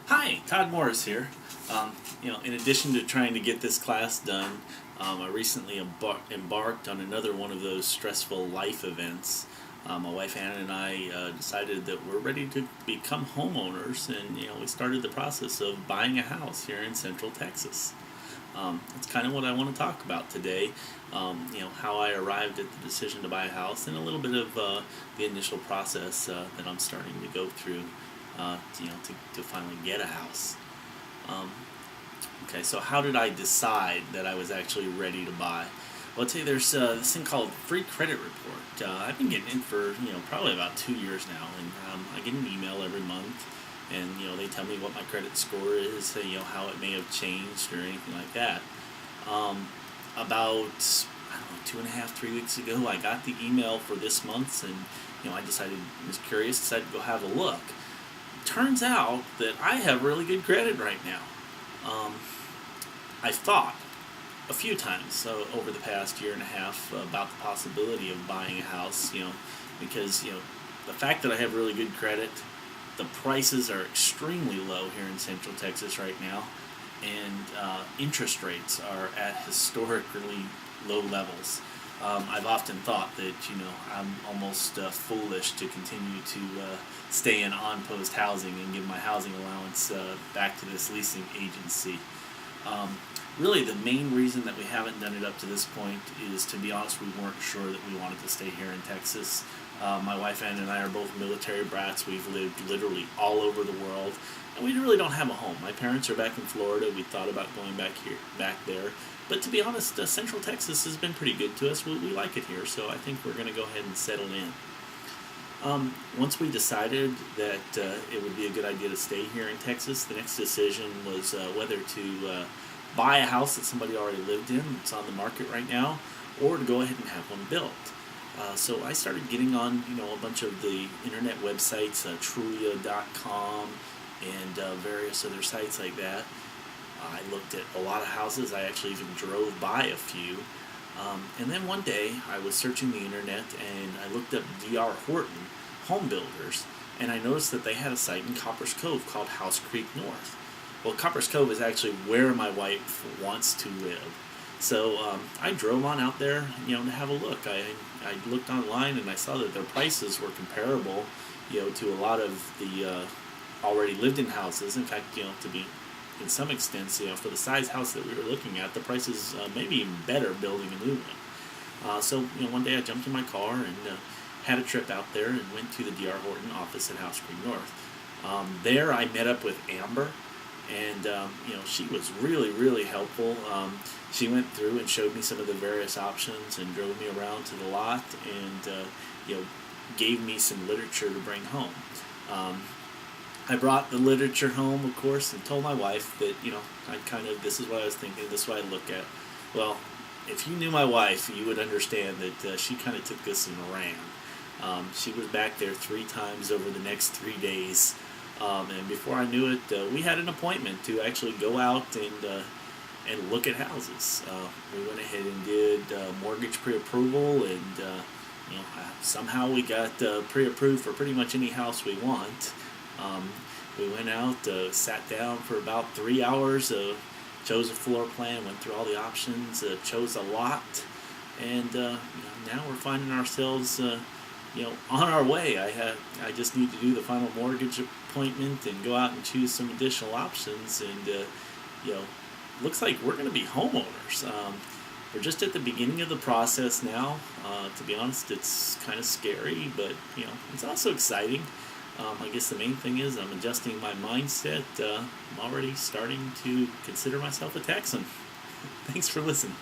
Hi, Todd Morris here. In addition to trying to get this class done, I recently embarked on another one of those stressful life events. My wife Anna and I decided that we're ready to become homeowners, and we started the process of buying a house here in Central Texas. That's kind of what I want to talk about today. How I arrived at the decision to buy a house, and a little bit of the initial process that I'm starting to go through, to finally get a house. Um, okay, so how did I decide that I was actually ready to buy? Well, I'll tell you, there's this thing called Free Credit Report. I've been getting it for probably about 2 years now, and I get an email every month, and they tell me what my credit score is, how it may have changed or anything like that. About I don't know 2.5, 3 weeks ago, I got the email for this month's, and I was curious, decided to go have a look. Turns out that I have really good credit right now. Um, I thought a few times over the past year and a half about the possibility of buying a house, because the fact that I have really good credit, the prices are extremely low here in Central Texas right now, and interest rates are at historically low levels. I've often thought that I'm almost foolish to continue to stay in on-post housing and give my housing allowance back to this leasing agency. Um, Really, the main reason that we haven't done it up to this point is, to be honest, we weren't sure that we wanted to stay here in Texas. My wife Ann and I are both military brats. We've lived literally all over the world, and we really don't have a home. My parents are back in Florida. We thought about going back there. But to be honest, Central Texas has been pretty good to us. We like it here, so I think we're going to go ahead and settle in. Once we decided that it would be a good idea to stay here in Texas, the next decision was whether to buy a house that somebody already lived in, that's on the market right now, or to go ahead and have one built. So I started getting on, a bunch of the internet websites, Trulia.com, and various other sites like that. I looked at a lot of houses. I actually even drove by a few. And then one day I was searching the internet and I looked up D.R. Horton Home Builders, and I noticed that they had a site in Copperas Cove called House Creek North. Well, Copperas Cove is actually where my wife wants to live. So I drove on out there, to have a look. I looked online and I saw that their prices were comparable, to a lot of the already lived-in houses. In fact, to be in some extents, for the size house that we were looking at, the prices maybe even better building a new one. So one day I jumped in my car and had a trip out there and went to the D.R. Horton office at House Creek North. There I met up with Amber, and she was really, really helpful. She went through and showed me some of the various options and drove me around to the lot, and gave me some literature to bring home. I brought the literature home, of course, and told my wife that this is what I was thinking, this is what I look at. Well, if you knew my wife, you would understand that she kind of took this and ran. She was back there 3 times over the next 3 days. And before I knew it, we had an appointment to actually go out and look at houses. We went ahead and did mortgage pre-approval, and somehow we got pre-approved for pretty much any house we want. We went out, sat down for about 3 hours, chose a floor plan, went through all the options, chose a lot, and now we're finding ourselves on our way. I just need to do the final mortgage appointment and go out and choose some additional options, and looks like we're going to be homeowners. We're just at the beginning of the process now. To be honest, it's kind of scary, but it's also exciting. I guess the main thing is I'm adjusting my mindset. I'm already starting to consider myself a Texan. Thanks for listening.